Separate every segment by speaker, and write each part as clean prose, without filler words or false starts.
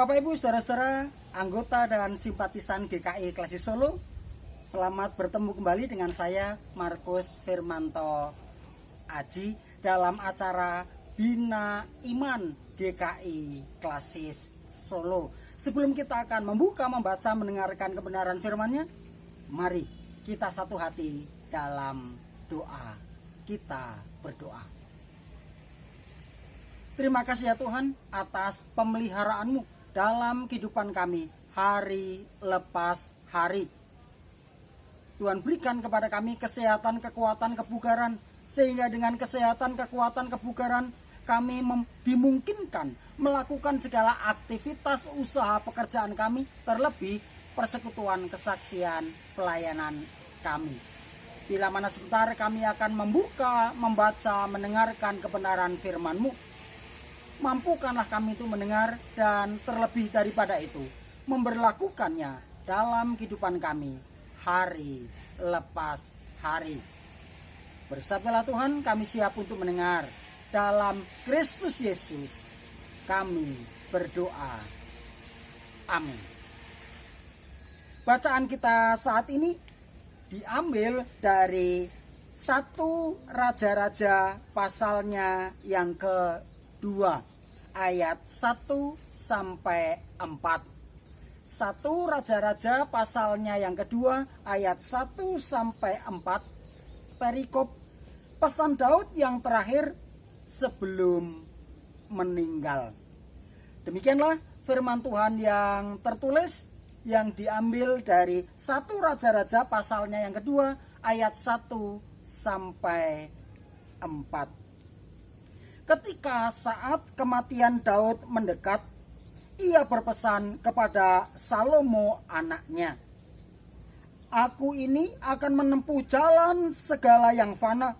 Speaker 1: Bapak Ibu saudara-saudara, anggota dan simpatisan GKI Klasi Solo, selamat bertemu kembali dengan saya Markus Firmanto Aji dalam acara Bina Iman GKI Klasis Solo. Sebelum kita akan membuka, membaca, mendengarkan kebenaran firman-Nya, mari kita satu hati dalam doa. Kita berdoa. Terima kasih ya Tuhan atas pemeliharaan-Mu dalam kehidupan kami hari lepas hari. Tuhan berikan kepada kami kesehatan, kekuatan, kebugaran, sehingga dengan kesehatan, kekuatan, kebugaran kami dimungkinkan melakukan segala aktivitas usaha pekerjaan kami, terlebih persekutuan, kesaksian, pelayanan kami. Bila mana sebentar kami akan membuka, membaca, mendengarkan kebenaran firman-Mu, mampukanlah kami itu mendengar dan terlebih daripada itu memberlakukannya dalam kehidupan kami hari lepas hari. Bersabdalah Tuhan, kami siap untuk mendengar. Dalam Kristus Yesus kami berdoa. Amin. Bacaan kita saat ini diambil dari 1 Raja-Raja pasalnya yang ke-2. Ayat 1 sampai 4. 1 Raja-Raja pasalnya yang kedua ayat 1 sampai 4. Perikop pesan Daud yang terakhir sebelum meninggal. Demikianlah firman Tuhan yang tertulis yang diambil dari 1 Raja-Raja pasalnya yang kedua ayat 1 sampai 4. Ketika saat kematian Daud mendekat, ia berpesan kepada Salomo anaknya, "Aku ini akan menempuh jalan segala yang fana,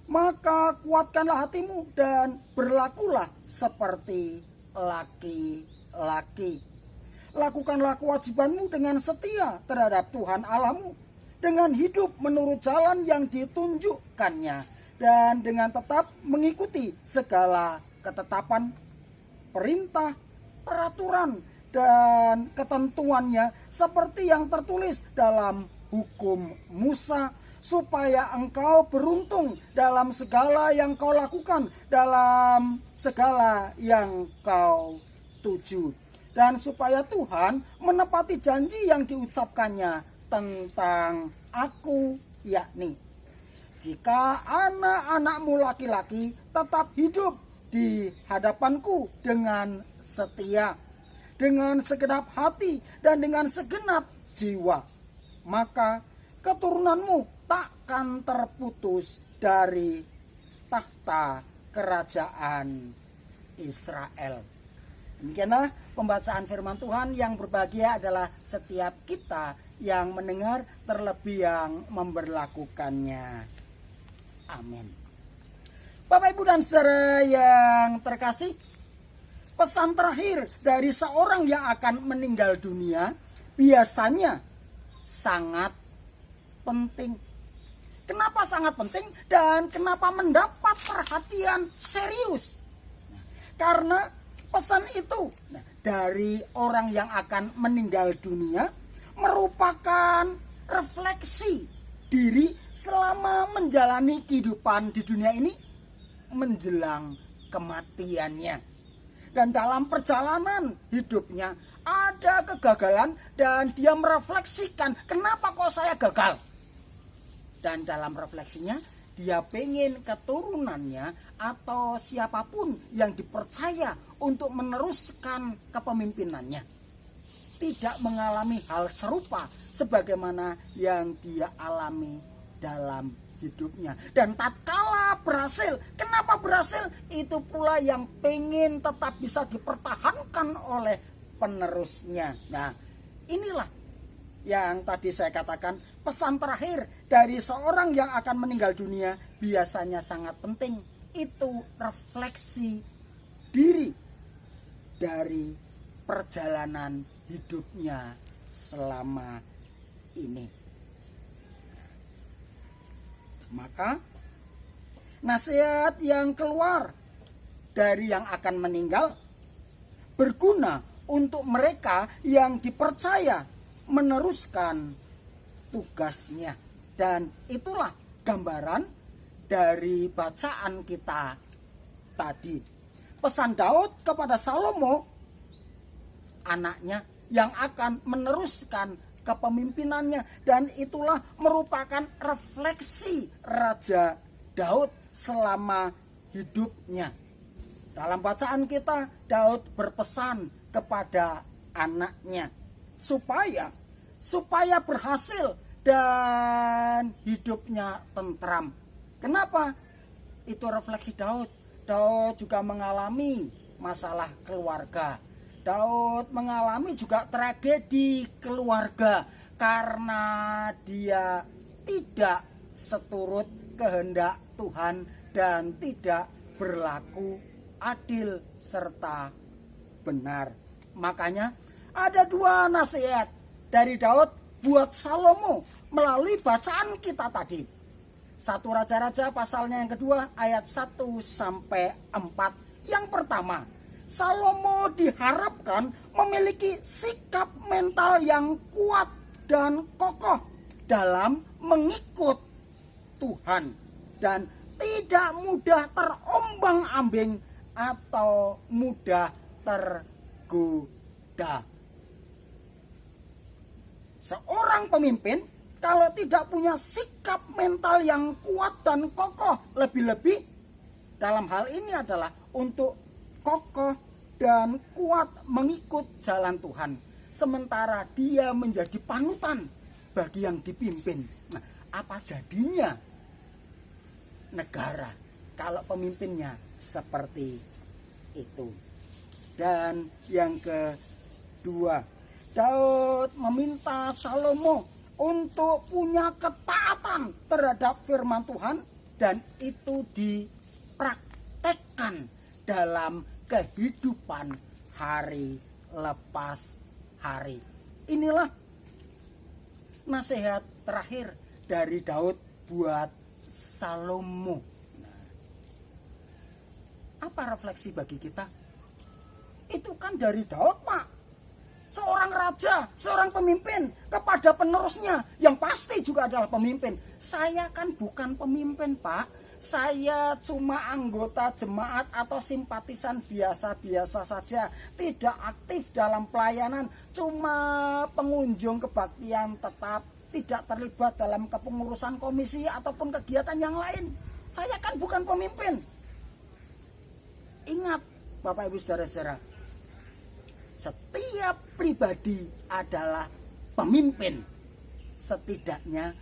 Speaker 1: maka kuatkanlah hatimu dan berlakulah seperti laki-laki. Lakukanlah kewajibanmu dengan setia terhadap Tuhan Allahmu, dengan hidup menurut jalan yang ditunjukkannya, dan dengan tetap mengikuti segala ketetapan, perintah, peraturan, dan ketentuannya seperti yang tertulis dalam hukum Musa, supaya engkau beruntung dalam segala yang kau lakukan, dalam segala yang kau tuju, dan supaya Tuhan menepati janji yang diucapkannya tentang aku, yakni jika anak-anakmu laki-laki tetap hidup di hadapanku dengan setia, dengan segenap hati dan dengan segenap jiwa, maka keturunanmu takkan terputus dari tahta kerajaan Israel." Demikianlah pembacaan firman Tuhan. Yang berbahagia adalah setiap kita yang mendengar, terlebih yang memberlakukannya. Amin. Bapak, Ibu, dan saudara yang terkasih, pesan terakhir dari seorang yang akan meninggal dunia biasanya sangat penting. Kenapa sangat penting dan kenapa mendapat perhatian serius? Karena pesan itu dari orang yang akan meninggal dunia merupakan refleksi diri selama menjalani kehidupan di dunia ini menjelang kematiannya. Dan dalam perjalanan hidupnya ada kegagalan dan dia merefleksikan, kenapa kok saya gagal? Dan dalam refleksinya dia pengen keturunannya atau siapapun yang dipercaya untuk meneruskan kepemimpinannya tidak mengalami hal serupa sebagaimana yang dia alami dalam hidupnya. Dan tatkala berhasil, kenapa berhasil? Itu pula yang pengen tetap bisa dipertahankan oleh penerusnya. Nah, inilah yang tadi saya katakan, pesan terakhir dari seorang yang akan meninggal dunia biasanya sangat penting. Itu refleksi diri dari perjalanan hidupnya selama ini. Maka nasihat yang keluar dari yang akan meninggal berguna untuk mereka yang dipercaya meneruskan tugasnya. Dan itulah gambaran dari bacaan kita tadi. Pesan Daud kepada Salomo, anaknya yang akan meneruskan kepemimpinannya, dan itulah merupakan refleksi Raja Daud selama hidupnya. Dalam bacaan kita, Daud berpesan kepada anaknya supaya berhasil dan hidupnya tentram. Kenapa? Itu refleksi Daud. Daud juga mengalami masalah keluarga. Daud mengalami juga tragedi keluarga karena dia tidak seturut kehendak Tuhan dan tidak berlaku adil serta benar. Makanya ada dua nasihat dari Daud buat Salomo melalui bacaan kita tadi. 1 Raja-Raja pasalnya yang kedua ayat 1-4. Yang pertama, Salomo diharapkan memiliki sikap mental yang kuat dan kokoh dalam mengikut Tuhan dan tidak mudah terombang-ambing atau mudah tergoda. Seorang pemimpin kalau tidak punya sikap mental yang kuat dan kokoh, lebih-lebih dalam hal ini adalah untuk kokoh dan kuat mengikut jalan Tuhan, sementara dia menjadi panutan bagi yang dipimpin. Nah, apa jadinya negara kalau pemimpinnya seperti itu? Dan yang kedua, Daud meminta Salomo untuk punya ketaatan terhadap firman Tuhan, dan itu dipraktekkan dalam kehidupan hari lepas hari. Inilah nasihat terakhir dari Daud buat Salomo. Nah, apa refleksi bagi kita? Itu kan dari Daud, Pak. Seorang raja, seorang pemimpin kepada penerusnya yang pasti juga adalah pemimpin. Saya kan bukan pemimpin, Pak. Saya cuma anggota jemaat atau simpatisan biasa-biasa saja, tidak aktif dalam pelayanan, cuma pengunjung kebaktian tetap, tidak terlibat dalam kepengurusan komisi ataupun kegiatan yang lain. Saya kan bukan pemimpin. Ingat, Bapak Ibu Saudara-saudara, setiap pribadi adalah pemimpin, setidaknya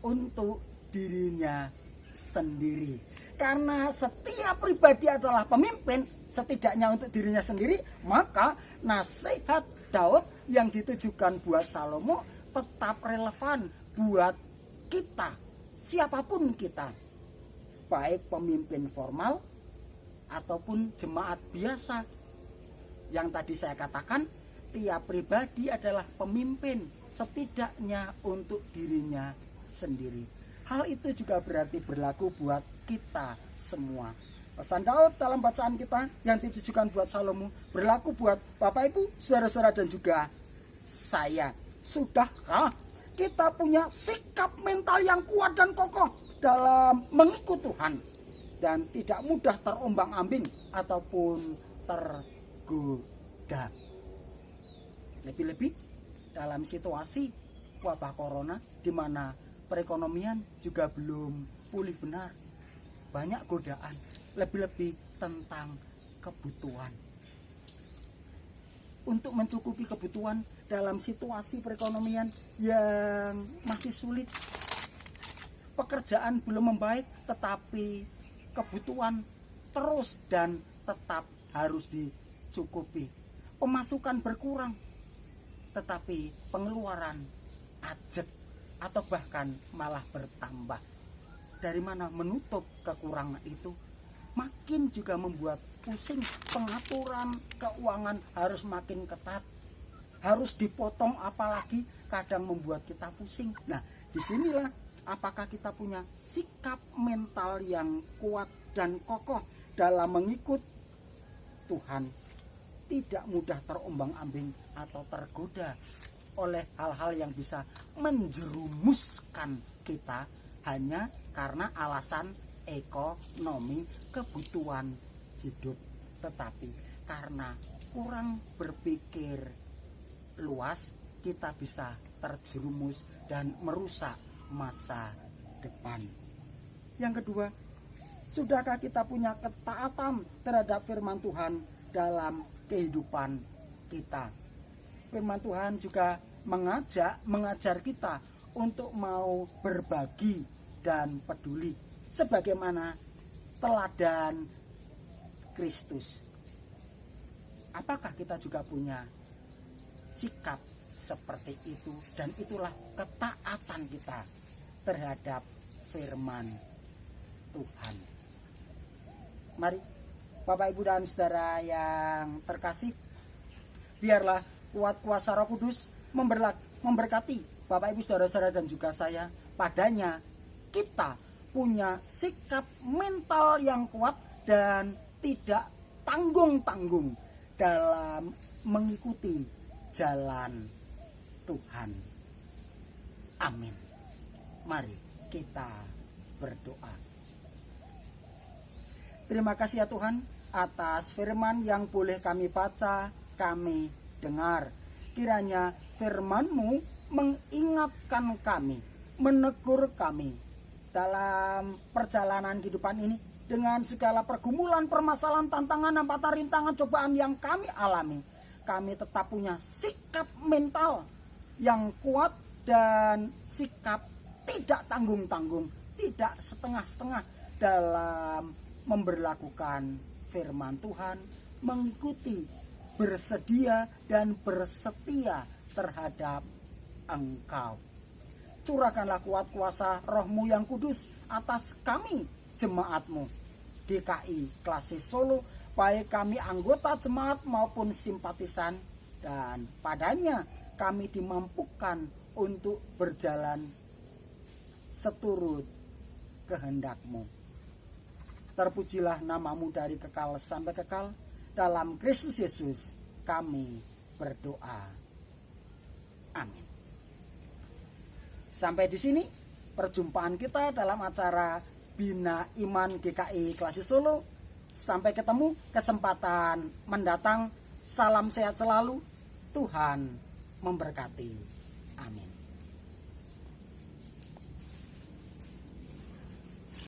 Speaker 1: untuk dirinya sendiri. Karena setiap pribadi adalah pemimpin, setidaknya untuk dirinya sendiri, maka nasihat Daud yang ditujukan buat Salomo tetap relevan buat kita, siapapun kita, baik pemimpin formal ataupun jemaat biasa. Yang tadi saya katakan, tiap pribadi adalah pemimpin, setidaknya untuk dirinya sendiri. Hal itu juga berarti berlaku buat kita semua. Pesan Daud dalam bacaan kita yang ditujukan buat Salomo berlaku buat Bapak Ibu, saudara-saudara, dan juga saya. Sudahkah kita punya sikap mental yang kuat dan kokoh dalam mengikut Tuhan dan tidak mudah terombang-ambing ataupun tergoda? Lebih-lebih dalam situasi wabah corona di mana perekonomian juga belum pulih benar, banyak godaan, lebih-lebih tentang kebutuhan. Untuk mencukupi kebutuhan dalam situasi perekonomian yang masih sulit, pekerjaan belum membaik, tetapi kebutuhan terus dan tetap harus dicukupi. Pemasukan berkurang, tetapi pengeluaran ajek atau bahkan malah bertambah. Dari mana menutup kekurangan itu? Makin juga membuat pusing. Pengaturan keuangan harus makin ketat, harus dipotong, apalagi kadang membuat kita pusing. Nah, disinilah apakah kita punya sikap mental yang kuat dan kokoh dalam mengikut Tuhan, tidak mudah terombang-ambing atau tergoda oleh hal-hal yang bisa menjerumuskan kita hanya karena alasan ekonomi, kebutuhan hidup, tetapi karena kurang berpikir luas kita bisa terjerumus dan merusak masa depan. Yang kedua, sudahkah kita punya ketaatan terhadap firman Tuhan dalam kehidupan kita? Firman Tuhan juga mengajar kita untuk mau berbagi dan peduli sebagaimana teladan Kristus. Apakah kita juga punya sikap seperti itu? Dan itulah ketaatan kita terhadap firman Tuhan. Mari Bapak, Ibu, dan saudara yang terkasih, biarlah kuat kuasa Roh Kudus memberkati Bapak, Ibu, saudara-saudara dan juga saya. Padanya kita punya sikap mental yang kuat dan tidak tanggung-tanggung dalam mengikuti jalan Tuhan. Amin. Mari kita berdoa. Terima kasih ya Tuhan atas firman yang boleh kami baca, kami dengar. Kiranya firman-Mu mengingatkan kami, menegur kami dalam perjalanan kehidupan ini dengan segala pergumulan, permasalahan, tantangan, hambatan, rintangan, cobaan yang kami alami. Kami tetap punya sikap mental yang kuat dan sikap tidak tanggung-tanggung, tidak setengah-setengah dalam memberlakukan firman Tuhan, mengikuti, bersedia dan bersetia terhadap Engkau. Curahkanlah kuat kuasa Roh-Mu yang kudus atas kami, jemaat-Mu GKI Klasis Solo, baik kami anggota jemaat maupun simpatisan, dan padanya kami dimampukan untuk berjalan seturut kehendak-Mu. Terpujilah nama-Mu dari kekal sampai kekal. Dalam Kristus Yesus kami berdoa. Amin. Sampai di sini perjumpaan kita dalam acara Bina Iman GKI Klasis Solo. Sampai ketemu kesempatan mendatang. Salam sehat selalu. Tuhan memberkati. Amin.